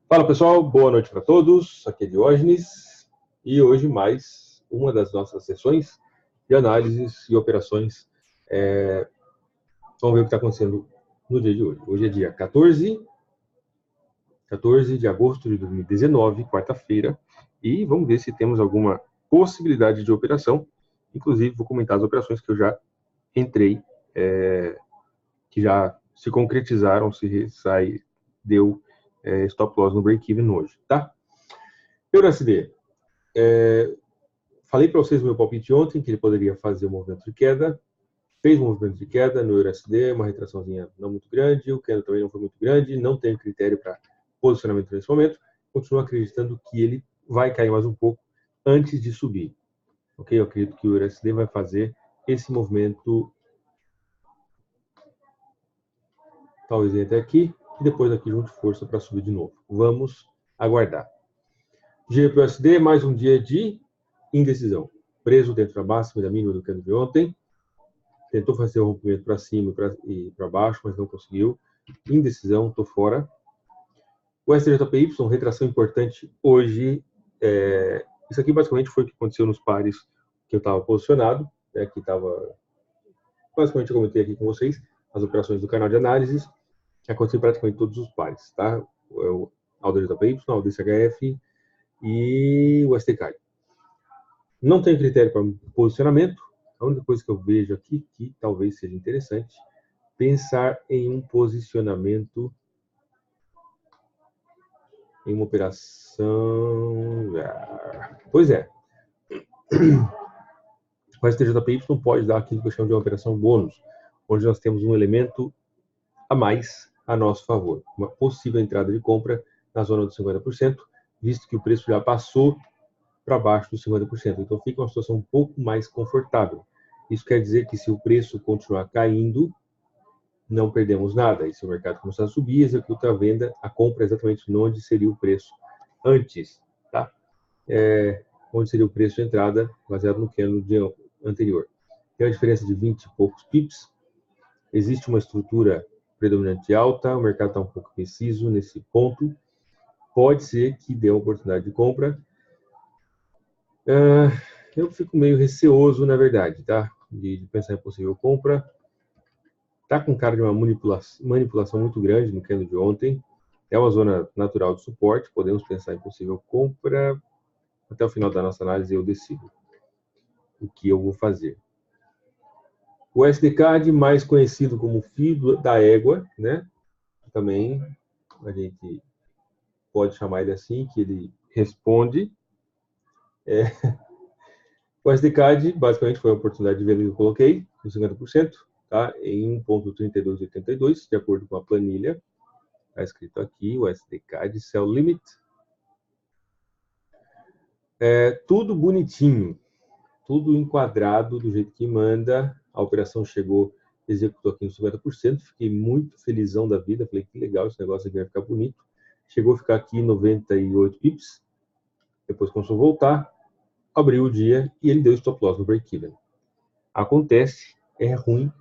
Fala pessoal, boa noite para todos. Aqui é Diógenes e hoje mais uma das nossas sessões de análises e operações. Vamos ver o que está acontecendo no dia de hoje. Hoje é dia 14 de agosto de 2019, quarta-feira, e vamos ver se temos alguma possibilidade de operação. Inclusive, vou comentar as operações que eu já entrei, que já se concretizaram, deu stop loss no break-even hoje, tá? EURUSD. Falei para vocês o meu palpite ontem, que ele poderia fazer um movimento de queda. Fez um movimento de queda no EURUSD, uma retraçãozinha não muito grande, o candle também não foi muito grande, não tenho critério para posicionamento nesse momento. Continuo acreditando que ele vai cair mais um pouco antes de subir. Ok? Eu acredito que o EURUSD vai fazer esse movimento, talvez até aqui, e depois aqui junte força para subir de novo. Vamos aguardar. GBP/USD, mais um dia de indecisão. Preso dentro da máxima e da mínima do candle de ontem. Tentou fazer o rompimento para cima e para baixo, mas não conseguiu. Indecisão, estou fora. O STJPY, retração importante hoje. Isso aqui basicamente foi o que aconteceu nos pares que eu estava posicionado, que estava... Basicamente eu comentei aqui com vocês as operações do canal de análises, que aconteceu praticamente todos os pares, tá? O AUDJPY, o DCHF e o STK. Não tem critério para posicionamento. A única coisa que eu vejo aqui, que talvez seja interessante, pensar em um posicionamento em uma operação... Pois é. O STJPY não pode dar aquilo que eu chamo de uma operação bônus, onde nós temos um elemento a mais a nosso favor. Uma possível entrada de compra na zona dos 50%, visto que o preço já passou para baixo dos 50%. Então fica uma situação um pouco mais confortável. Isso quer dizer que se o preço continuar caindo, não perdemos nada. E se o mercado começar a subir, executa a venda, a compra exatamente onde seria o preço antes, tá? Onde seria o preço de entrada, baseado no candle do dia anterior. Tem uma diferença de 20 e poucos pips. Existe uma estrutura predominante alta, o mercado está um pouco preciso nesse ponto. Pode ser que dê uma oportunidade de compra. Eu fico meio receoso, na verdade, tá? De pensar em possível compra. Tá com cara de uma manipulação muito grande no candle de ontem. É uma zona natural de suporte. Podemos pensar em possível compra. Até o final da nossa análise eu decido o que eu vou fazer. O SDCAD, mais conhecido como fio da égua, né? Também a gente pode chamar ele assim, que ele responde. O SDCAD, basicamente, foi a oportunidade de venda que eu coloquei, com 50%, tá? Em 1,3282, de acordo com a planilha. Está escrito aqui, o SDCAD Sell Limit. Tudo bonitinho, tudo enquadrado do jeito que manda. A operação chegou, executou aqui nos 50%. Fiquei muito felizão da vida. Falei, que legal, esse negócio aqui vai ficar bonito. Chegou a ficar aqui 98 pips. Depois começou a voltar, abriu o dia e ele deu stop loss no break-even. Acontece, é ruim.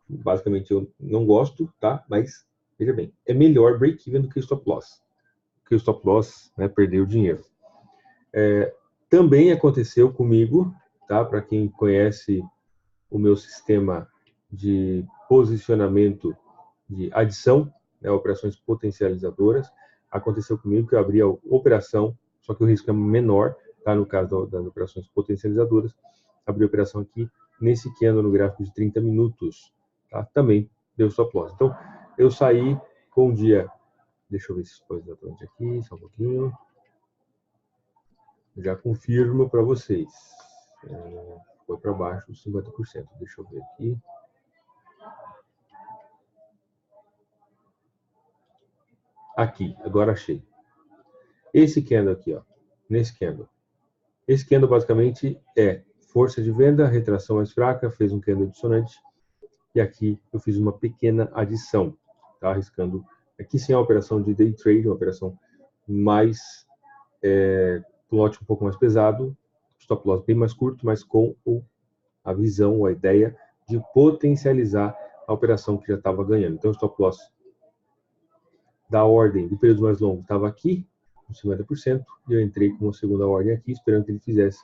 Basicamente eu não gosto, tá? Mas, veja bem, é melhor break-even do que stop loss. Porque o stop loss, né, perdeu o dinheiro. Também aconteceu comigo, tá? Para quem conhece o meu sistema de posicionamento de adição, né, operações potencializadoras, aconteceu comigo que eu abri a operação, só que o risco é menor, tá? No caso das operações potencializadoras, abri a operação aqui nesse candle no gráfico de 30 minutos, tá? Também deu stop loss. Então, eu saí com o dia... Deixa eu ver se foi exatamente aqui, só um pouquinho. Já confirmo para vocês. Foi para baixo dos 50%. Deixa eu ver aqui. Aqui, agora achei. Esse candle aqui, ó, nesse candle. Esse candle basicamente é força de venda, retração mais fraca, fez um candle dissonante. E aqui eu fiz uma pequena adição, tá? Arriscando. Aqui sim é uma operação de day trade, uma operação mais, um lote um pouco mais pesado, stop loss bem mais curto, mas com a visão, a ideia de potencializar a operação que já estava ganhando. Então, stop loss da ordem do período mais longo estava aqui, com 50%, e eu entrei com uma segunda ordem aqui, esperando que ele fizesse.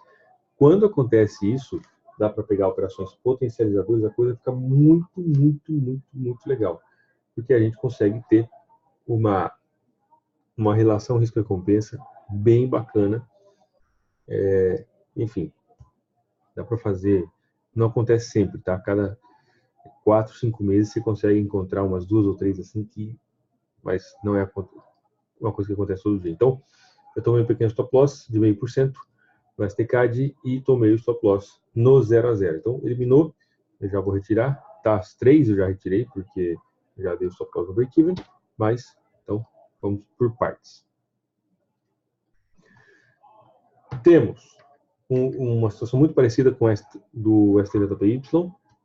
Quando acontece isso, dá para pegar operações potencializadoras, a coisa fica muito, muito, muito, muito legal. Porque a gente consegue ter uma relação risco-recompensa bem bacana. Enfim, dá para fazer. Não acontece sempre, tá? Cada 4, 5 meses você consegue encontrar umas 2 ou 3 assim, mas não é uma coisa que acontece todo dia. Então, eu tomei um pequeno stop loss de 0,5% no STCAD e tomei o stop loss no 0 a 0. Então, eliminou, eu já vou retirar. Tá, as 3 eu já retirei, porque eu já dei o stop loss no break-even, mas, então, vamos por partes. Temos uma situação muito parecida com esta do STJPY,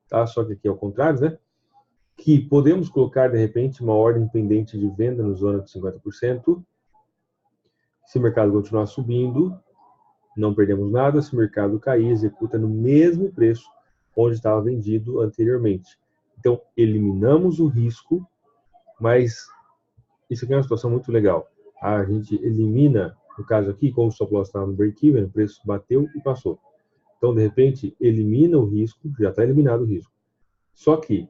tá? Só que aqui é o contrário, né? Que podemos colocar, de repente, uma ordem pendente de venda no zona de 50%. Se o mercado continuar subindo, não perdemos nada. Se o mercado cair, executa no mesmo preço onde estava vendido anteriormente. Então, eliminamos o risco, mas isso aqui é uma situação muito legal. A gente elimina, no caso aqui, como o stop loss estava no break-even, o preço bateu e passou. Então, de repente, elimina o risco, já está eliminado o risco. Só que,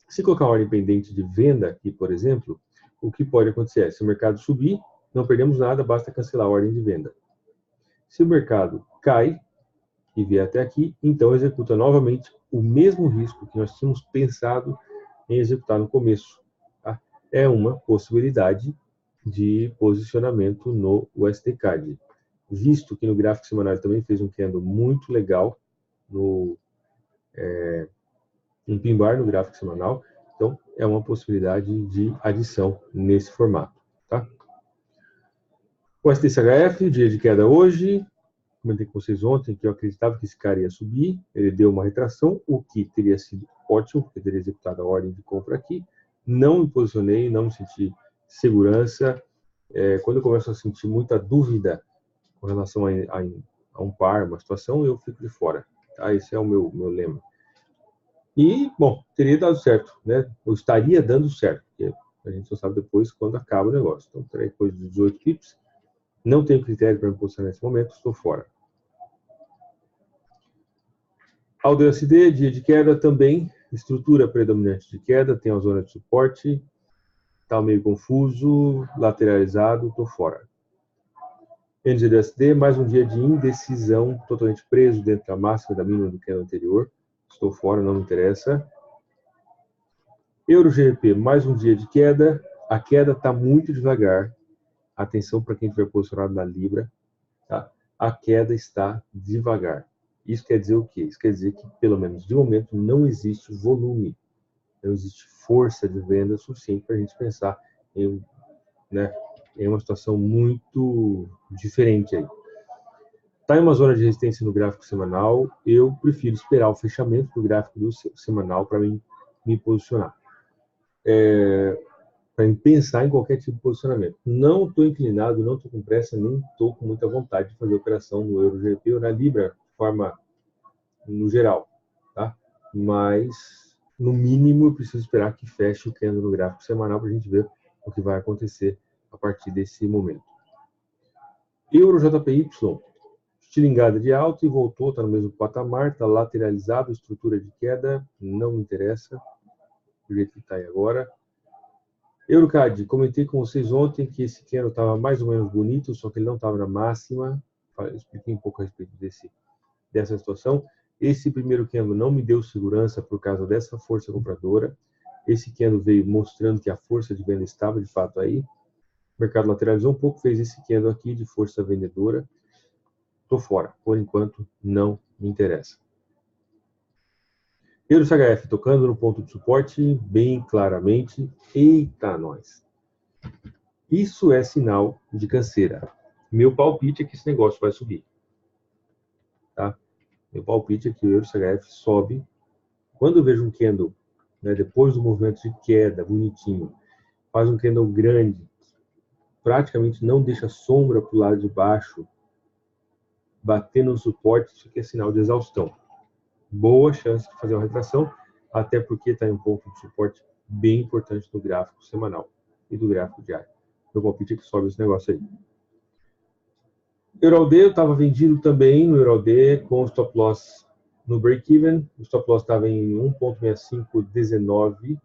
se colocar uma ordem pendente de venda aqui, por exemplo, o que pode acontecer é, se o mercado subir, não perdemos nada, basta cancelar a ordem de venda. Se o mercado cai e vier até aqui, então executa novamente o mesmo risco que nós tínhamos pensado em executar no começo. Tá? É uma possibilidade de posicionamento no USDCAD. Visto que no gráfico semanal também fez um candle muito legal no um pin bar no gráfico semanal, então é uma possibilidade de adição nesse formato. Tá? O STCHF, dia de queda hoje, comentei com vocês ontem que eu acreditava que esse cara ia subir, ele deu uma retração, o que teria sido ótimo, porque teria executado a ordem de compra aqui. Não me posicionei, não me senti segurança. Quando eu começo a sentir muita dúvida com relação a um par, uma situação, eu fico de fora. Tá? Esse é o meu lema. E, bom, teria dado certo, né? Ou estaria dando certo, porque a gente só sabe depois quando acaba o negócio. Então, terei coisa de 18 pips. Não tenho critério para me posicionar nesse momento, estou fora. ALDUSD, dia de queda também, estrutura predominante de queda, tem a zona de suporte, está meio confuso, lateralizado, estou fora. NZDUSD, mais um dia de indecisão, totalmente preso dentro da máxima e da mínima do candle anterior, estou fora, não me interessa. EURO-GBP, mais um dia de queda, a queda está muito devagar, atenção para quem estiver posicionado na Libra, tá? A queda está devagar. Isso quer dizer o quê? Isso quer dizer que, pelo menos de momento, não existe volume, não existe força de venda suficiente para a gente pensar em, né, em uma situação muito diferente aí. Está em uma zona de resistência no gráfico semanal, eu prefiro esperar o fechamento do gráfico do semanal para me posicionar. Para pensar em qualquer tipo de posicionamento. Não estou inclinado, não estou com pressa, nem estou com muita vontade de fazer operação no EURO-GBP ou na Libra, de forma no geral, tá? Mas, no mínimo, eu preciso esperar que feche o candle no gráfico semanal para a gente ver o que vai acontecer a partir desse momento. EURO-JPY, estilingada de alta e voltou, está no mesmo patamar, está lateralizado, estrutura de queda, não me interessa, do jeito que está aí agora. EuroCAD, comentei com vocês ontem que esse candle estava mais ou menos bonito, só que ele não estava na máxima. Eu expliquei um pouco a respeito dessa situação. Esse primeiro candle não me deu segurança por causa dessa força compradora. Esse candle veio mostrando que a força de venda estava de fato aí. O mercado lateralizou um pouco, fez esse candle aqui de força vendedora. Estou fora. Por enquanto, não me interessa. EURO-CHF tocando no ponto de suporte bem claramente. Eita, nós! Isso é sinal de canseira. Meu palpite é que esse negócio vai subir. Tá? Meu palpite é que o EURO-CHF sobe. Quando eu vejo um candle, né, depois do movimento de queda, bonitinho, faz um candle grande, praticamente não deixa sombra para o lado de baixo, batendo no suporte, isso aqui é sinal de exaustão. Boa chance de fazer uma retração, até porque está em um ponto de suporte bem importante do gráfico semanal e do gráfico diário. Meu palpite é que sobe esse negócio aí. EURALD, eu estava vendido também no EURALD com stop loss no break-even. O stop loss estava em 1,6519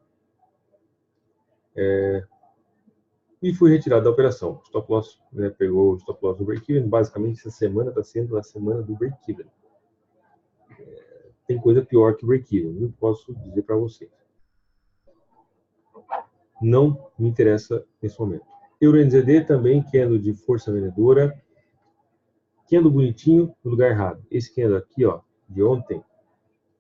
e fui retirado da operação. Stop loss, né, pegou o stop loss no break-even. Basicamente, essa semana está sendo a semana do break-even. Tem coisa pior que break-even, não posso dizer para vocês. Não me interessa nesse momento. EURNZD também, candle de força vendedora. Candle bonitinho no lugar errado. Esse candle aqui, ó, de ontem,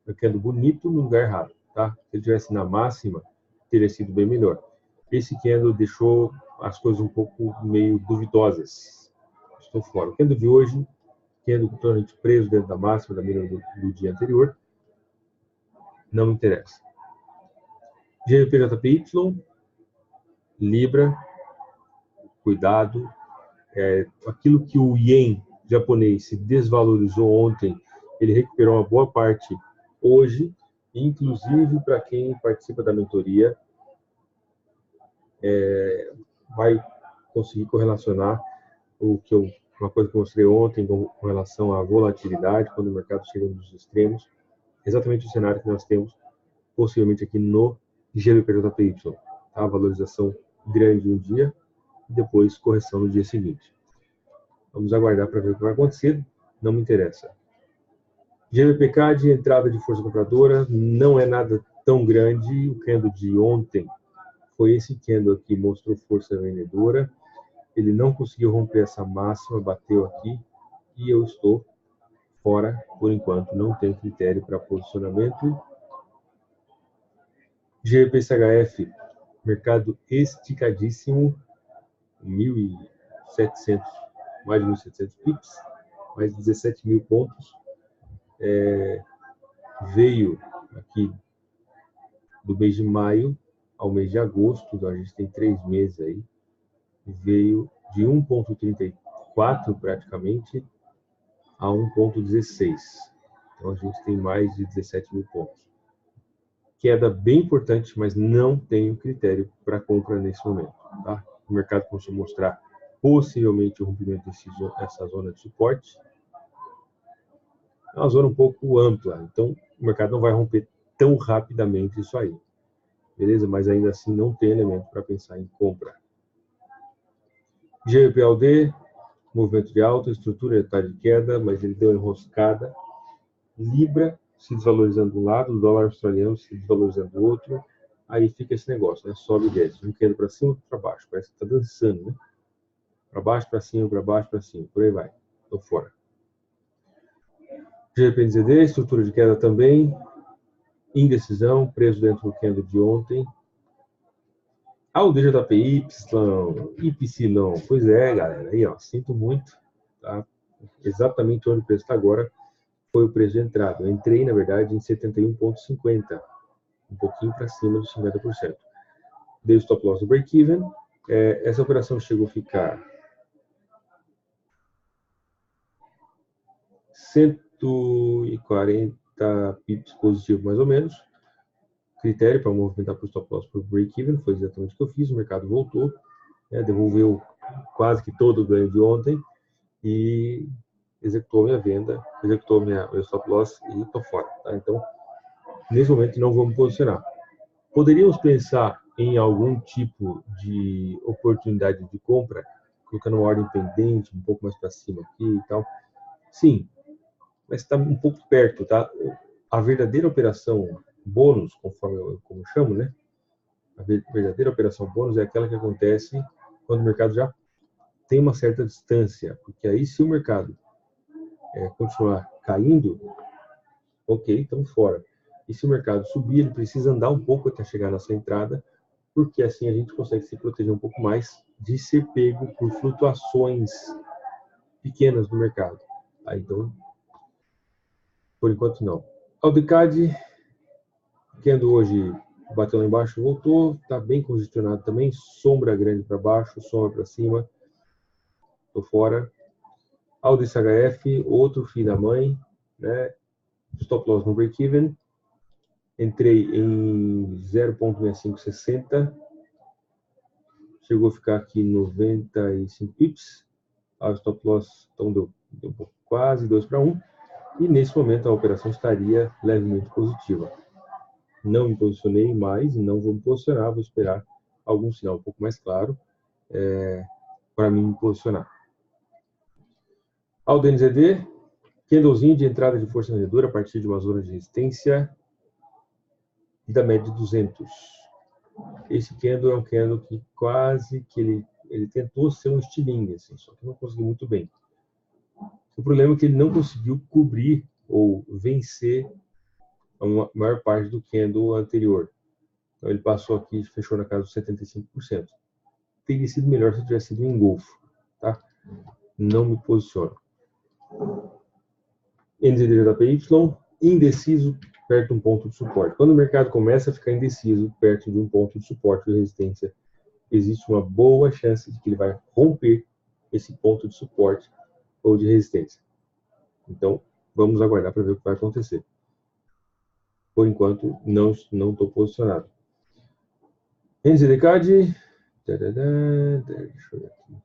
é um candle bonito no lugar errado, tá? Se ele tivesse na máxima, teria sido bem melhor. Esse candle deixou as coisas um pouco meio duvidosas. Estou fora. O candle de hoje, candle totalmente preso dentro da máxima da mínima do dia anterior, não me interessa. GBP-JPY, Libra, cuidado. Aquilo que o Yen japonês se desvalorizou ontem, ele recuperou uma boa parte hoje, inclusive para quem participa da mentoria, vai conseguir correlacionar uma coisa que eu mostrei ontem com relação à volatilidade, quando o mercado chega nos extremos, exatamente o cenário que nós temos possivelmente aqui no GBP-JPY. Tá? Valorização grande um dia e depois correção no dia seguinte. Vamos aguardar para ver o que vai acontecer, não me interessa. GBPK de entrada de força compradora não é nada tão grande. O candle de ontem foi esse candle aqui, mostrou força vendedora. Ele não conseguiu romper essa máxima, bateu aqui e eu estou fora por enquanto. Não tenho critério para posicionamento. GBP-CHF, mercado esticadíssimo, 1.700, mais de 1.700 pips, mais de 17 mil pontos. Veio aqui do mês de maio ao mês de agosto, então a gente tem 3 meses aí, veio de 1,34 praticamente a 1,16. Então a gente tem mais de 17 mil pontos. Queda bem importante, mas não tenho critério para compra nesse momento. Tá? O mercado começou a mostrar possivelmente o rompimento dessa zona de suporte. É uma zona um pouco ampla, então o mercado não vai romper tão rapidamente isso aí. Beleza? Mas ainda assim não tem elemento para pensar em compra. GBPLD, movimento de alta, estrutura está de queda, mas ele deu uma enroscada. Libra se desvalorizando de um lado, o dólar australiano se desvalorizando do outro. Aí fica esse negócio, né? Sobe e desce. Um queda para cima, para baixo. Parece que está dançando, né? Para baixo, para cima, para baixo, para cima. Por aí vai. Estou fora. GBPNZD, estrutura de queda também. Indecisão, preso dentro do candle de ontem. O DJPY, YPY. Pois é, galera. Aí, ó, sinto muito. Tá? Exatamente onde o preço está agora foi o preço de entrada. Eu entrei, na verdade, em 71,50. Um pouquinho para cima dos 50%. Dei o stop loss do break-even. Essa operação chegou a ficar 140 pips positivo, mais ou menos. Critério para movimentar para o stop loss para o break-even foi exatamente o que eu fiz. O mercado voltou, devolveu quase que todo o ganho de ontem e executou minha venda, executou meu stop loss e estou fora. Tá? Então, nesse momento, não vou me posicionar. Poderíamos pensar em algum tipo de oportunidade de compra, colocando uma ordem pendente, um pouco mais para cima aqui e tal. Sim, mas está um pouco perto, tá? A verdadeira operação bônus, conforme eu chamo, né? A verdadeira operação bônus é aquela que acontece quando o mercado já tem uma certa distância, porque aí se o mercado continuar caindo, ok, estamos fora. E se o mercado subir, ele precisa andar um pouco até chegar nessa entrada, porque assim a gente consegue se proteger um pouco mais de ser pego por flutuações pequenas do mercado. Então, por enquanto não. Aldecad, candle hoje bateu lá embaixo, voltou, está bem congestionado também, sombra grande para baixo, sombra para cima, estou fora. AldeCHF, outro filho da mãe, né? Stop loss no break-even, entrei em 0,6560, chegou a ficar aqui 95 pips. A stop loss então deu quase 2 para 1. E nesse momento a operação estaria levemente positiva. Não me posicionei mais, não vou me posicionar, vou esperar algum sinal um pouco mais claro para mim me posicionar. Ao DNZD, candlezinho de entrada de força vendedora a partir de uma zona de resistência da média de 200. Esse candle é um candle que quase que ele tentou ser um estilingue, assim, só que não conseguiu muito bem. O problema é que ele não conseguiu cobrir ou vencer a maior parte do candle anterior. Então ele passou aqui e fechou na casa dos 75%. Teria sido melhor se tivesse sido um engolfo, tá? Não me posiciono. NZDJPY, indeciso perto de um ponto de suporte. Quando o mercado começa a ficar indeciso perto de um ponto de suporte ou resistência, existe uma boa chance de que ele vai romper esse ponto de suporte ou de resistência. Então, vamos aguardar para ver o que vai acontecer. Por enquanto, não estou posicionado. NZDCAD, deixa eu ver aqui.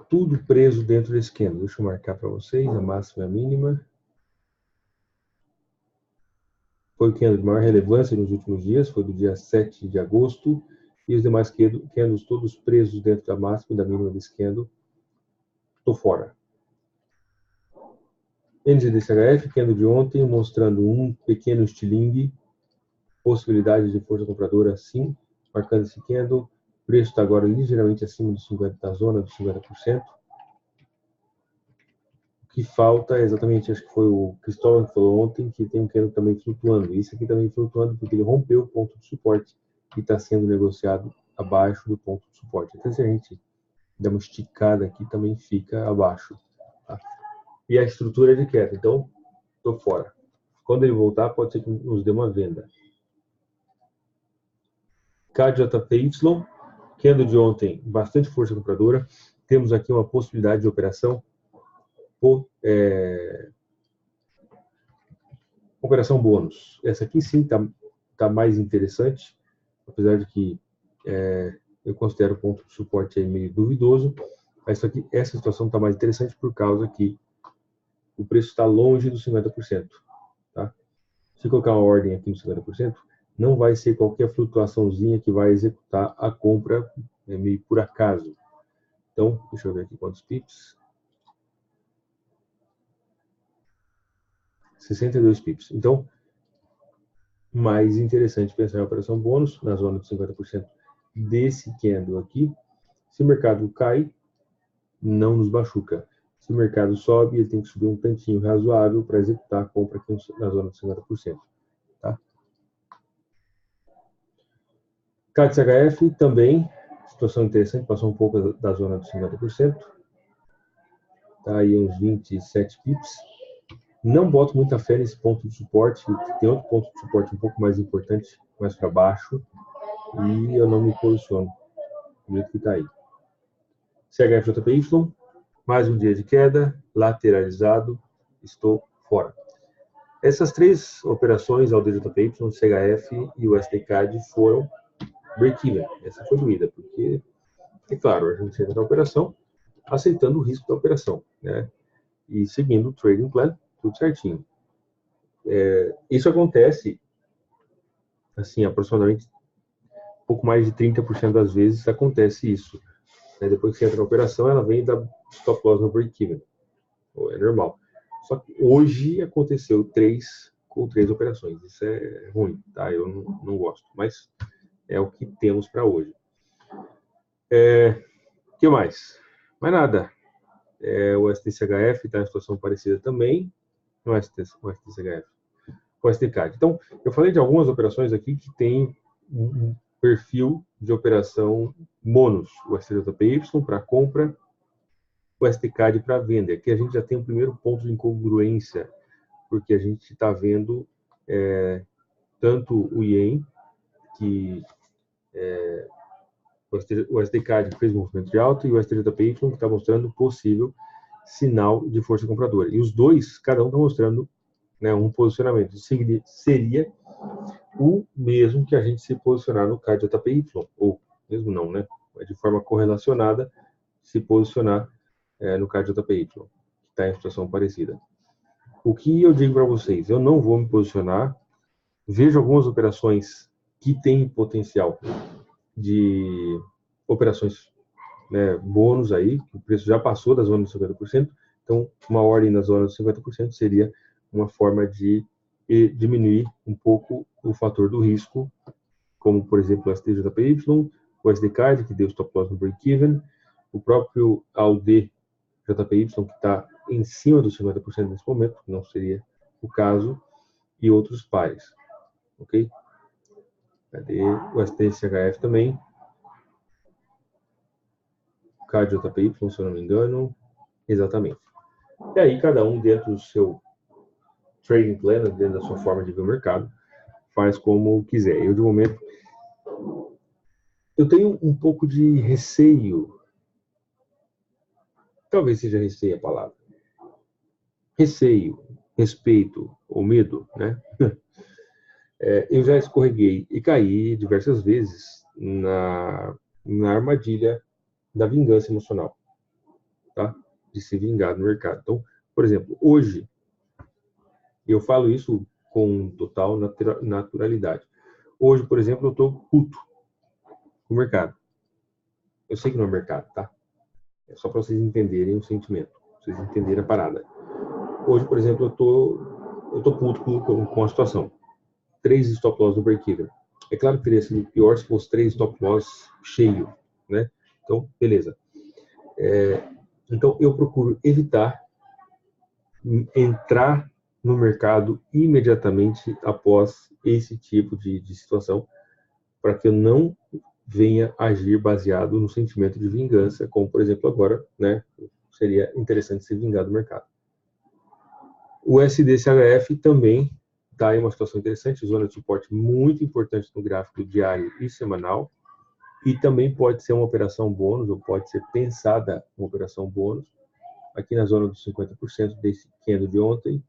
Tudo preso dentro desse candle. Deixa eu marcar para vocês a máxima e a mínima. Foi o candle de maior relevância nos últimos dias, foi do dia 7 de agosto. E os demais candles todos presos dentro da máxima e da mínima desse candle. Estou fora. NZDCHF, candle de ontem, mostrando um pequeno estilingue. Possibilidade de força compradora, sim. Marcando esse candle. O preço está agora ligeiramente acima dos 50%, da zona dos 50%. O que falta é exatamente, acho que foi o Cristóvão que falou ontem, que tem um candle também flutuando. Isso aqui também flutuando porque ele rompeu o ponto de suporte e está sendo negociado abaixo do ponto de suporte. Até se a gente der uma esticada aqui, também fica abaixo. Tá? E a estrutura é de queda, então estou fora. Quando ele voltar, pode ser que nos dê uma venda. KJPY, candle de ontem, bastante força compradora. Temos aqui uma possibilidade de operação operação bônus. Essa aqui sim tá mais interessante, apesar de que eu considero o ponto de suporte aí meio duvidoso. Mas essa situação está mais interessante por causa que o preço está longe dos 50%. Tá? Se colocar uma ordem aqui nos 50%, não vai ser qualquer flutuaçãozinha que vai executar a compra meio por acaso. Então, deixa eu ver aqui quantos pips. 62 pips. Então, mais interessante pensar em operação bônus na zona de 50% desse candle aqui. Se o mercado cai, não nos machuca. Se o mercado sobe, ele tem que subir um tantinho razoável para executar a compra aqui na zona de 50%. Tá? CATS-HF também, situação interessante, passou um pouco da zona de 50%. Tá aí uns 27 pips. Não boto muita fé nesse ponto de suporte. Tem outro ponto de suporte um pouco mais importante, mais para baixo. E eu não me posiciono do jeito que está aí. CHF-JPY, mais um dia de queda, lateralizado, estou fora. Essas três operações, ao DJPY, CHF e o SDCAD, foram break-even. Essa foi doída, porque, é claro, a gente entra na operação aceitando o risco da operação, né? E seguindo o trading plan, tudo certinho. Isso acontece, assim, aproximadamente um pouco mais de 30% das vezes acontece isso. Depois que você entra na operação, ela vem da stop loss no break-even. É normal. Só que hoje aconteceu 3 operações. Isso é ruim, tá? Eu não gosto, mas é o que temos para hoje. O que mais? Mais nada. O STCHF está em situação parecida também. Não é o STCHF. O STCAD. Então, eu falei de algumas operações aqui que tem um perfil de operação bônus. O STJPY para compra, o STCAD para venda. Aqui a gente já tem um primeiro ponto de incongruência, porque a gente está vendo tanto o Yen, que o SDCAD fez um movimento de alta, e o STJPY que está mostrando possível sinal de força compradora. E os dois, cada um está mostrando né, um posicionamento. Seria o mesmo que a gente se posicionar no CAD JPY, ou mesmo não, né? De forma correlacionada, se posicionar no CAD JPY, que está em situação parecida. O que eu digo para vocês? Eu não vou me posicionar. Vejo algumas operações que têm potencial de operações, né, bônus aí, o preço já passou da zona de 50%, então uma ordem na zona de 50% seria uma forma de diminuir um pouco o fator do risco, como por exemplo o STJPY, o SDCAD, que deu stop loss no break-even, o próprio AUD JPY, que está em cima dos 50% nesse momento, que não seria o caso, e outros pares, ok? Cadê o STCHF também? O CAD JPY, se eu não me engano, exatamente. E aí cada um dentro do seu trading plan, dentro da sua forma de ver o mercado, faz como quiser. Eu, de momento, eu tenho um pouco de receio, talvez seja receio a palavra, receio, respeito ou medo, né? Eu já escorreguei e caí diversas vezes na armadilha da vingança emocional, tá? De se vingar no mercado. Então, por exemplo, hoje, eu falo isso com total naturalidade. Hoje, por exemplo, eu estou puto com o mercado. Eu sei que não é mercado, tá? É só para vocês entenderem o sentimento, pra vocês entenderem a parada. Hoje, por exemplo, eu tô puto com a situação. 3 stop loss no break-even. É claro que teria sido pior se fosse 3 stop loss cheio, né? Então, beleza. Então, eu procuro evitar entrar no mercado imediatamente após esse tipo de situação, para que eu não venha agir baseado no sentimento de vingança, como, por exemplo, agora, né? Seria interessante se vingar do mercado. O SDCHF também está em uma situação interessante, zona de suporte muito importante no gráfico diário e semanal, e também pode ser uma operação bônus, ou pode ser pensada uma operação bônus, aqui na zona dos 50% desse candle de ontem.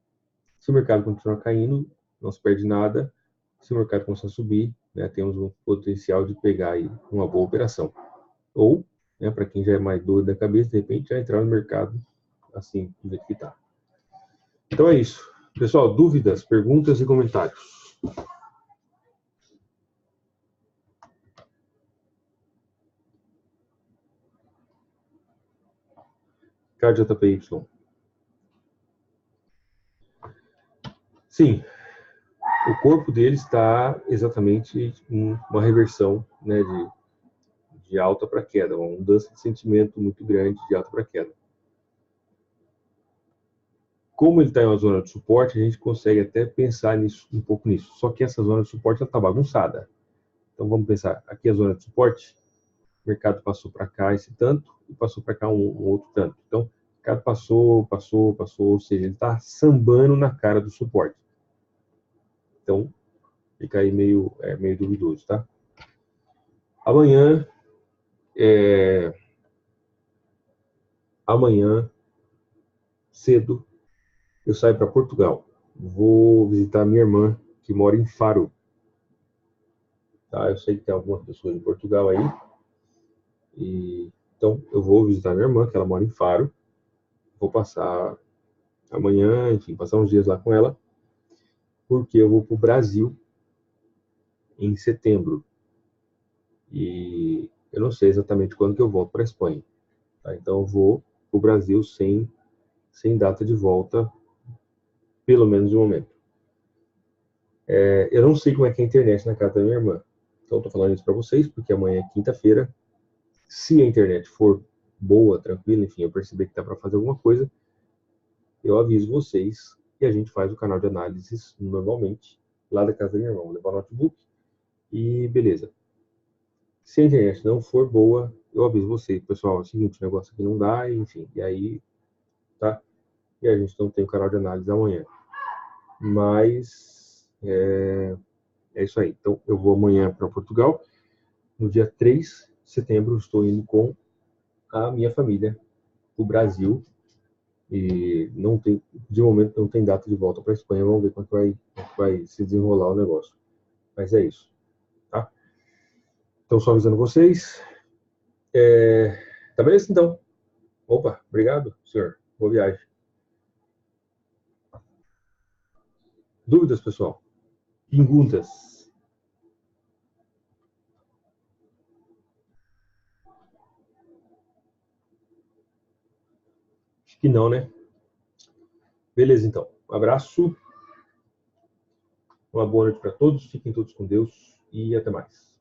Se o mercado continuar caindo, não se perde nada. Se o mercado começar a subir, né, temos um potencial de pegar aí uma boa operação. Ou, né, para quem já é mais doido da cabeça, de repente já entrar no mercado assim, do jeito que está. Então é isso. Pessoal, dúvidas, perguntas e comentários. KJPY. Sim, o corpo dele está exatamente em uma reversão, né, de alta para queda, uma mudança de sentimento muito grande de alta para queda. Como ele está em uma zona de suporte, a gente consegue até pensar um pouco nisso. Só que essa zona de suporte está bagunçada. Então vamos pensar, aqui é a zona de suporte, o mercado passou para cá esse tanto e passou para cá um outro tanto. Então o mercado passou, ou seja, ele está sambando na cara do suporte. Então fica aí meio duvidoso, tá? Amanhã cedo eu saio para Portugal. Vou visitar minha irmã que mora em Faro. Tá? Eu sei que tem algumas pessoas em Portugal aí. Então eu vou visitar minha irmã, que ela mora em Faro. Vou passar amanhã, enfim, passar uns dias lá com ela, porque eu vou para o Brasil em setembro. E eu não sei exatamente quando que eu volto para a Espanha. Tá? Então eu vou para o Brasil sem data de volta, pelo menos no momento. Eu não sei como é que é a internet na casa da minha irmã. Então estou falando isso para vocês, porque amanhã é quinta-feira. Se a internet for boa, tranquila, enfim, eu perceber que dá para fazer alguma coisa, eu aviso vocês e a gente faz o canal de análises normalmente lá da casa da minha irmã. Vou levar o notebook e beleza. Se a internet não for boa, eu aviso vocês, pessoal, é o seguinte, o negócio aqui não dá, enfim, e aí, tá? E a gente não tem o canal de análise amanhã. Mas é isso aí. Então, eu vou amanhã para Portugal. No dia 3 de setembro, estou indo com a minha família para o Brasil E não tem, de momento não tem data de volta para a Espanha. Vamos ver como que vai se desenrolar o negócio. Mas é isso, tá? Então, só avisando vocês. Tá beleza, então? Opa, obrigado, senhor. Boa viagem. Dúvidas, pessoal? Perguntas? Acho que não, né? Beleza, então. Um abraço. Uma boa noite para todos. Fiquem todos com Deus e até mais.